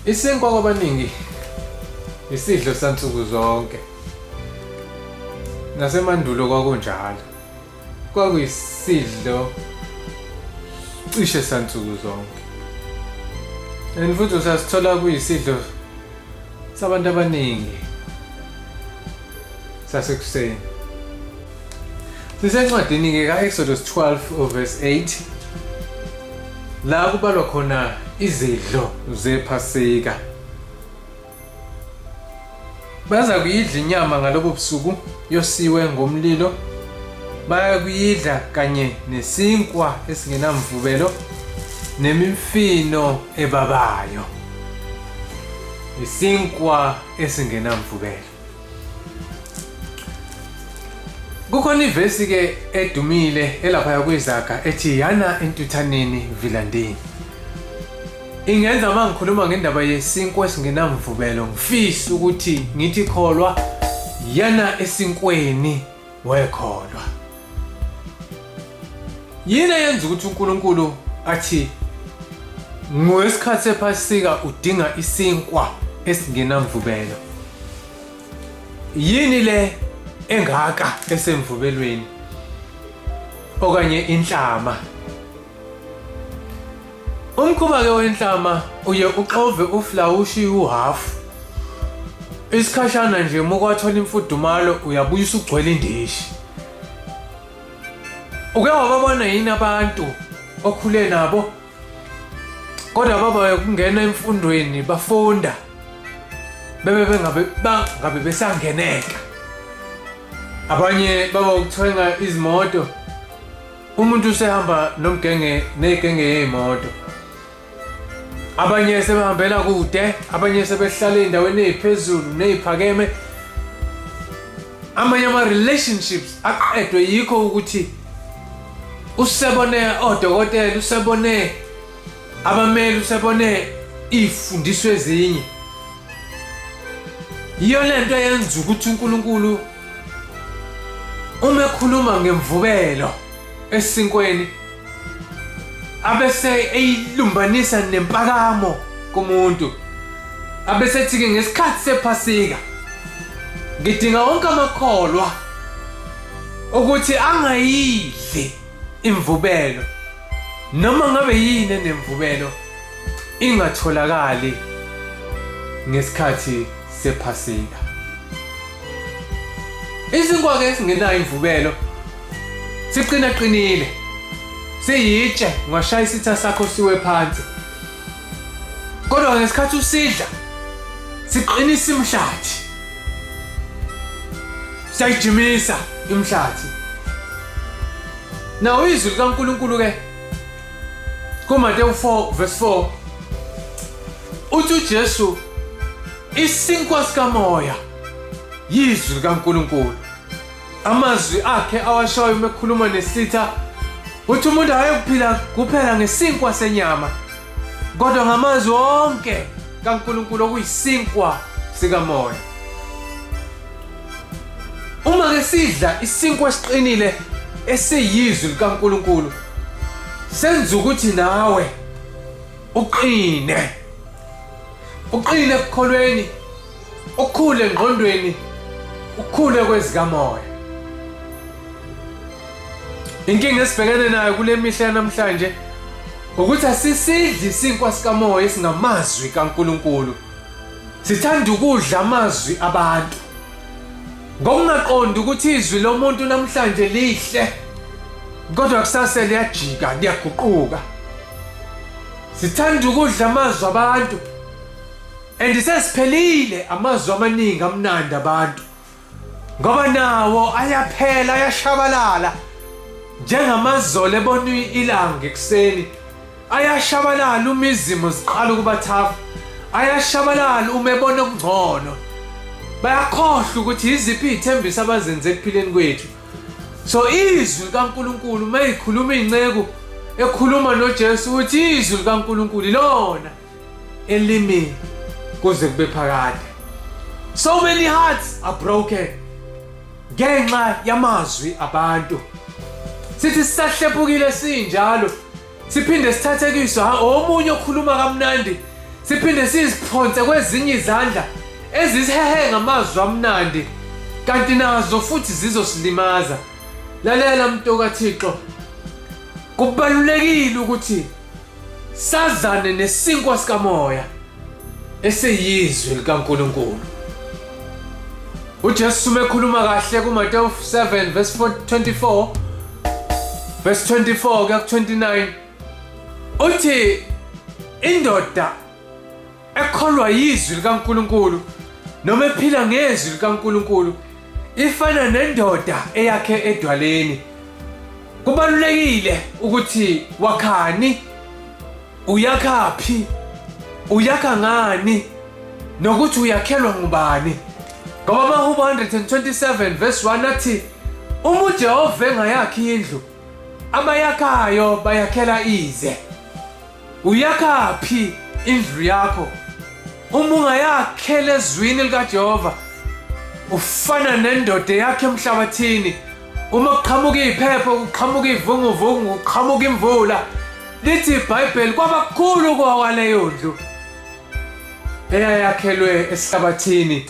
Isinkwa kwabaningi isidlo sansuku zonke. Nasemandulo kwakunjalo. Kwakuyisidlo cishe sansuku zonke. Futhi usasithola kuyisidlo sabantu abaningi sasekuseni. Sisencwadini-ke ka-Exodus 12 verse 8 la kubalwa khona izidlo zePhasika. Baza kuyidla inyama ngalobo busuku yosiwe ngomlilo. Bayakuyidla kanye nesinkwa esingenamvubelo nemifino ebabayo. Isinkwa esingenamvubelo. Kukhona ivesi ke edumile elapha kwizaga ethi yana entuthaneni vilandini. Ingenza mangikhuluma ngendaba yesinkwa esingenamvubelo ngifisa ukuthi ngithi kholwa yana esinkweni wekholwa. Yini yenza ukuthi uNkulunkulu athi ngesikhathi sePhasika udinga isinkwa esingenamvubelo? Yini le engaka esemvubelweni okanye inhlama? Umkhuba ke wenhlama uye uxove uflawushi uhalf. Isikhashana nje uma kwathola imfudumalo uyabuyisa ugcwele indishi. Uke wababona yini abantu okhule nabo kodwa baba ukungena emfundweni bafunda bengabe besangeneka. Abanye baba ukuthenga izimoto, umuntu usehamba negenge yezimoto. Abanye sebehambela kude, abanye sebehlala endaweni eziphezulu neziphakeme. Amanye relationships aqedwe yikho ukuthi usebone odokotela, usebone abameli, usebone ifundiso ezinye. Iyo lento yenza ukuthi uNkulunkulu uma ekhuluma ngemvubelo esinkweni abese eyilumbanisa nempakamo kumuntu. Abese ethi-ke ngesikhathi sePhasika ngidinga wonke amakholwa ukuthi angayidli imvubelo, noma ngabe yini enemvubelo ingatholakali ngesikhathi sePhasika. Isinkwa ke esingenayo imvubelo siqina qinile, siyitshe ngashaya isitha sakho siwe phansi. Kodwa ngesikhathi usidla siqinisa imhlathi, sayijimisa imhlathi. Nawo izwi likaNkulunkulu ke kuMateyu 4 verse 4 uthi uJesu isinkwa sikamoya yizwi likaNkulunkulu. Amazwi akhe awashoyo uma ekhuluma nesitha uthi umuntu hayi kuphela ngesinkwa senyama kodwa ngamazwi onke kaNkulunkulu okuyisinkwa sikamoya. Uma ke sidla isinkwa esiqinile esiyizwi likaNkulunkulu senza ukuthi nawe uqine ekukholweni, ukhule engqondweni, ukhule kwezikamoya. Inkinga esibhekene nayo kule mihla namhlanje ukuthi asisidli isinkwa sikamoya esingamazwi kaNkulunkulu. Sithanda ukudla amazwi abantu ngokungaqondi ukuthi izwi lomuntu namhlanje lihle kodwa kusasa liyajika liyaguquka. Sithanda ukudla amazwi abantu sesiphelile amazwi amaningi amnandi abantu ngoba nawo ayaphela, ayashabalala njengamazolo ebona ilanga ekuseni. Ayashabalala uma izimo ziqala ukuba thafu, ayashabalala uma ebona okungcono. Bayakhohlwa ukuthi yiziphi izithembiso abazenze ekuphileni kwethu. So izwi likaNkulunkulu mayikhuluma ingcebo ekhuluma noJesu uthi izwi likaNkulunkulu lona elimi kuze kube phakade. So many hearts are broken ngenxa yamazwi abantu. Sithi sisahlephukile sinjalo siphinde sithathekiswa omunye okhuluma kamnandi siphinde siziphonse kwezinye izandla ezisihehe ngamazwi amnandi kanti nazo futhi zizosilimaza. Lalela mntu kaThixo, kubalulekile ukuthi sazane nesinkwa sikamoya esiyizwi likaNkulunkulu. uJesu mekhuluma kahle kuMateyu 7 verse 24 verse 24 kuya 29 uthi indoda ekholwa yizwi likaNkulunkulu noma ephila ngezwi likaNkulunkulu ifana nendoda eyakhe edwaleni. Kubalulekile ukuthi wakhani, uyakhaphi, uyakha ngani, nokuthi uyakhelwa ngubani. Ngoba maHubo 127 verse 1 athi uma uJehova engayakhi indlu abayakhayo bayakhela ize. Uyakhaphi indlu yakho? Uma ungayakhela ezwini likaJehova ufana nendoda yakhe emhlabathini. Uma kuqhamuka iphepho, kuqhamuka ivunguvungu, kuqhamuka imvula, lithi iBhayibheli kwabakhulu kwaleyo ndlu eyakhelwe esihlabathini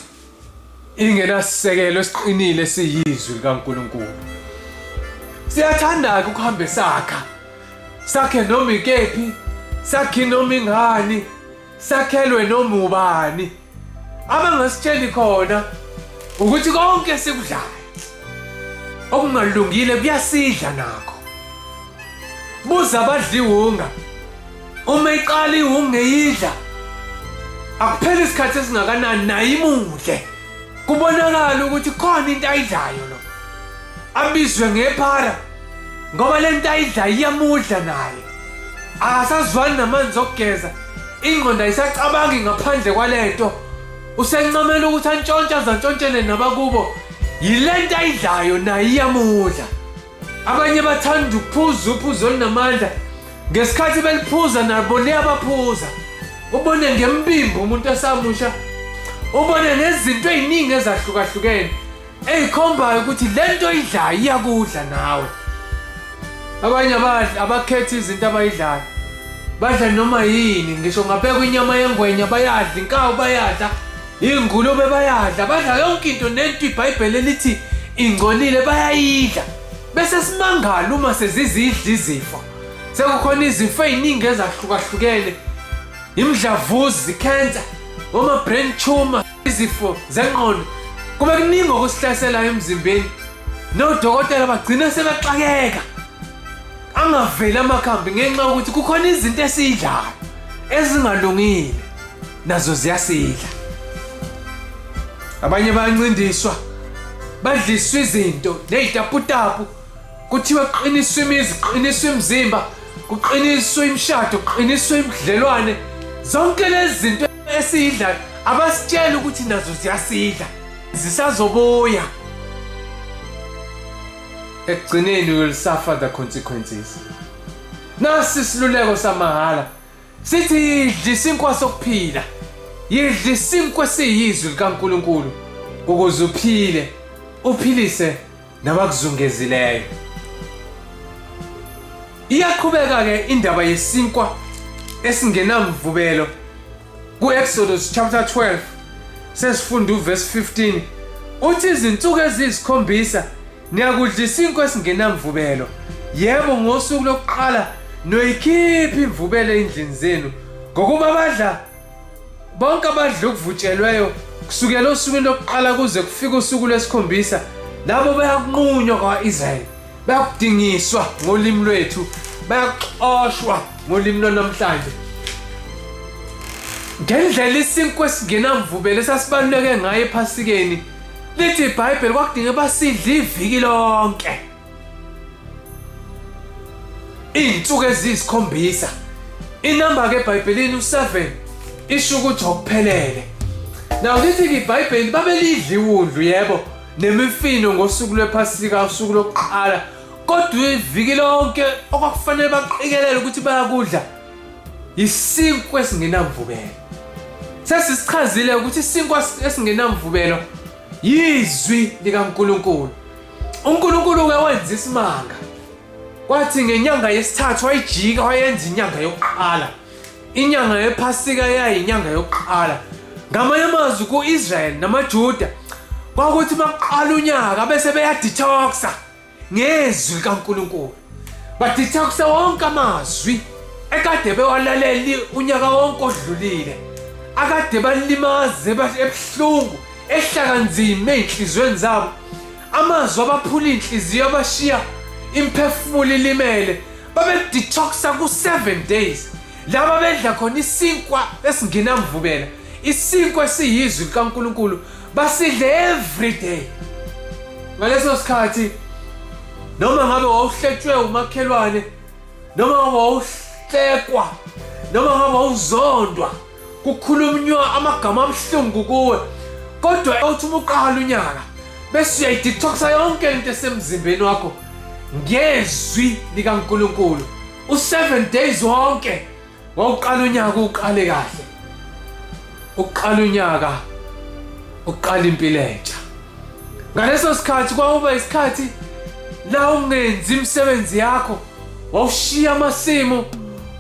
ingenasisekelo esiqinile esiyizwi likaNkulunkulu. Siyathanda ukuhamba sakhe noma ikephi, sakhe noma ingani, sakhelwe noma ubani. Abangasitsheli khona ukuthi konke sikudlayo okungalungile kuyasidla nakho. Buza abadla iwunga, uma iqala iwunga eyidla akuphela isikhathi esingakanani naye imudle kubonakala ukuthi khona into ayidlayo lo. Abizwe ngephara ngoba le nto ayidlayo iyamudla naye. Akasazwani namanzi okugeza, ingqondo ayisacabangi ngaphandle kwalento. Usencamela ukuthi antshontshele nabakubo yile nto ayidlayo naye iyamudla. Abanye bathanda ukuphuza uphuzo olunamandla, ngesikhathi beliphuza nabo liyabaphuza. Ubone ngempimbo umuntu esamusha, ubone nezinto eziningi ezahlukahlukene ezikhombayo ukuthi le nto oyidlayo iyakudla nawe. Abanye abakhetha izinto abayidlayo, badla noma yini, ngisho ngabekwa inyama yengwenya bayadla, inkawu bayadla, ingulube bayadla, badla yonke into nento iBhayibheli elithi ingcolile bayayidla. Bese simangala uma sezizidla izifo. Sekukhona izifo eziningi ezahlukahlukene, imdlavuzi, cancer, oma brain tumor, izifo zengqondo. Kube kuningi okusihlaselayo emzimbeni. Nodokotela bagcina sebeqakeka angaveli amakhambi ngenxa yokuthi kukhona izinto esiyidlayo ezingalungile nazo ziyasidla. Abanye bayancindiswa, badliswa izinto nezitaputapu, kuthiwa kuqiniswe imizi, kuqiniswe imizimba, kuqiniswe imishado, kuqiniswe imidlelwane. Zonke lezi zinto esiyidlayo abasitshela ukuthi nazo ziyasidla, zisazobuya. Ekugcineni will suffer the consequences. Nasi isiluleko samahala sithi yidla isinkwa sokuphila, yidla isinkwa esiyizwi likaNkulunkulu ukuze uphile, uphilise nabakuzungezileyo. Iyaqhubeka ke indaba yesinkwa esingenamvubelo ku-Exodus chapter 12 sesifunda uverse 15 uthi izinsuku eziyisikhombisa niyakudla isinkwa esingenamvubelo. Yebo, ngosuku lokuqala noyikhipha imvubelo endlini zenu, ngokuba bonke abadla okuvutshelweyo kusukela osukwini lokuqala kuze kufike usuku lwesikhombisa, labo bayakunqunywa kwa-Israyeli, bayakudingiswa ngolimi lwethu, bayaxoshwa ngolimi lwanamhlanje. Ngendlela isinkwa esingenamvubelo esasibaluleke ngayo ephasikeni, lithi iBhayibheli kwakudinga basidle iviki lonke, iy'nsuku eziyisikhombisa. Inamba ke eBhayibhelini u7 isho ukuthi okuphelele. Naw lithi-ke iBhayibheli babelidla iwundlu, yebo, nemifino ngosuku lwephasika, usuku lokuqala, kodwa iviki lonke okwakufanele baqikelele ukuthi bayakudla isinkwa esingenamvubelo. Sesisichazile ukuthi isinkwa esingenamvubelo yizwi likaNkulunkulu. uNkulunkulu-ke wenza isimanga, kwathi ngenyanga yesithathu wayijika wayenza inyanga yokuqala inyanga yephasika yayinyanga yokuqala. Ngamanye amazwi ku-Israel namaJuda kwakuthi maqala unyaka bese beyadetoxa ngezwi likaNkulunkulu. Badetoxa wonke amazwi ekade bewalaleli unyaka wonke odlulile. Akade balimaze ebuhlungu ehlakanzima ey'nhliziyweni zabo. Amazwi abaphula inhliziyo abashiya imphefumulo ilimele. Babedetoxa ku-7 days. Laba bedla khona isinkwa esingenamvubela. Isinkwa esiyizwi likaNkulunkulu basidle every day. Ngaleso sikhathi noma ngabe wawuhletshwe umakhelwane, noma ngabe wawuhlekwa, noma ngabe wawuzondwa, kukhulunywa amagama amhlungu kuwe, kodwa uthi uqala unyaka bese uyayidetoxa yonke into esemzimbeni wakho ngezwi likaNkulunkulu. U7 days wonke wawuqala unyaka uqale kahle. Uqala unyaka uqala impilo entsha. Ngaleso sikhathi kwaba isikhathi la ungenzi imisebenzi yakho, wawushiya amasimo,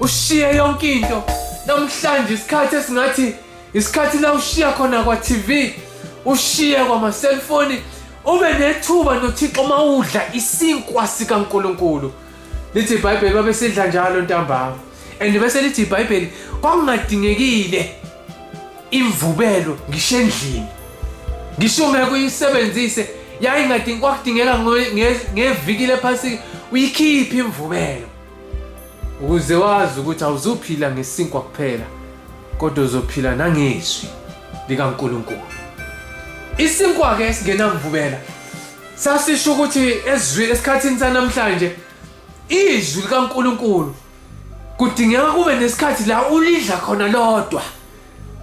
ushiye yonke into. Namhlanje isikhathi esingathi isikhathi la ushiya khona kwa TV, ushiye kwama cellphone, ube nethuba noThixo mawudla isinkwa sikaNkulunkulu. Lithi iBhayibheli babesidla njalo ntambama. And bese lithi iBhayibheli kwakungadingekile imvubelo ngisho endlini. Ngisho ngeke uyisebenzise yayingadingi kwakudingeka ngeviki lephasika uyikhiphe imvubelo. Ukuze wazi ukuthi awuzuphila ngesinkwa kuphela, kodwa uzophila nangezwi likaNkulunkulu. Isinkwa ke esingenamvubela sasisho ukuthi esikhathini sanamhlanje izwi likaNkulunkulu kudingeka kube nesikhathi la ulidla khona lodwa.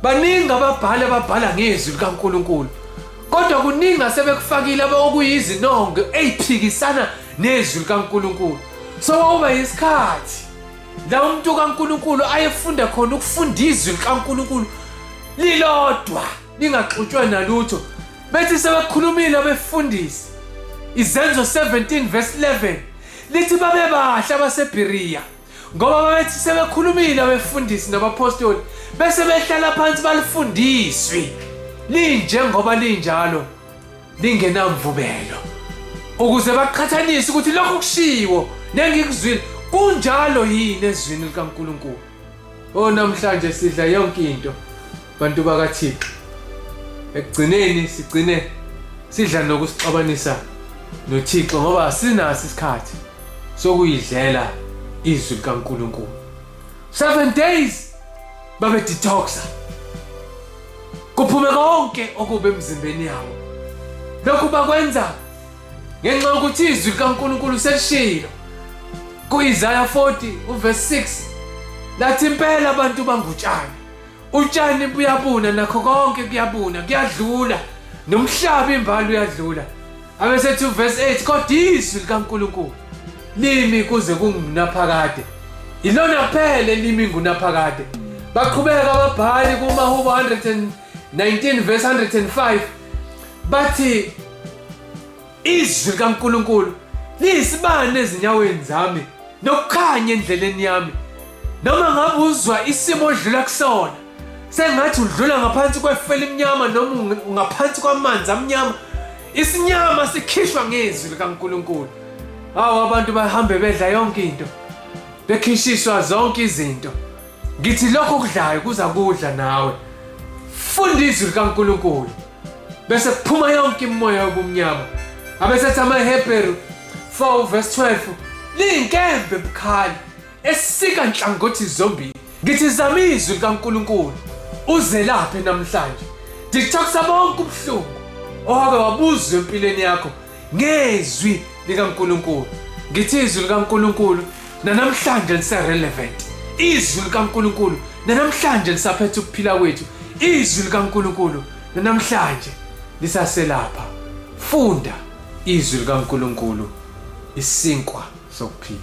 Baningi ababhali ababhala ngezwi likaNkulunkulu, kodwa kuningi asebekufakile okuyizinongo eziphikisana nezwi likaNkulunkulu. So waba isikhathi la umuntu kaNkulunkulu ayefunda khona ukufunda izwi likaNkulunkulu lilodwa lingaxutshwa nalutho. Bethi sebekhulumile abefundisi, Izenzo 17 verse 11 lithi babebahle abaseBeriya ngoba babethi sebekhulumile abefundisi nabapostoli bese behlala phansi balifundiswe linjengoba linjalo lingenamvubelo, ukuze baqhathanise ukuthi lokho kushiwo nengikuzwile kunjalo yini ezwini likaNkulunkulu. Namhlanje sidla yonke into bantu bakaThixo, ekugcineni sigcine sidla nokusixabanisa noThixo ngoba asinaso isikhathi sokuyidlela izwi likaNkulunkulu. 7 days babe detoxa, kuphume konke okuba emzimbeni yabo. Lokhu bakwenza ngenxa yokuthi izwi likaNkulunkulu selishilo ku-Isaiah 40 verse 6 lathi impela abantu bangutshani, utshani buyabuna nakho konke kuyabuna kuyadlula, nomhlaba imbali uyadlula. Abesethi verse 8 kodwa izwi likaNkulunkulu limi kuze kungunaphakade, ilona phela limi ngunaphakade. Baqhubeka ababhali kuMahubo 119 verse 105 bathi izwi likaNkulunkulu liyisibane ezinyaweni zami nokukhanya endleleni yami. Noma ngabe uzwa isimo odlula kusona, sengathi udlula ngaphansi kwefele emnyama noma ngaphansi kwamanzi amnyama, isinyama sikhishwa ngezwi likaNkulunkulu. Abantu bahambe bedla yonke into, bekhishiswa zonke izinto. Ngithi lokho kudlayo kuza kudla nawe. Funda izwi likaNkulunkulu bese kuphuma yonke imoya yobumnyama. Abesethi amaHebheru 4 verse 12 liyinkembe ebukhali esika nhlangothi zombili. Ngithi zama izwi likaNkulunkulu uzelaphe namhlanje. Detoxa bonke ubuhlungu owabe wabuzwa empilweni yakho ngezwi likaNkulunkulu. Ngithi izwi likaNkulunkulu namhlanje lise-relevant. Izwi likaNkulunkulu namhlanje lisaphethe ukuphila kwethu. Izwi likaNkulunkulu namhlanje lisaselapha. Funda izwi likaNkulunkulu, isinkwa sokuphila.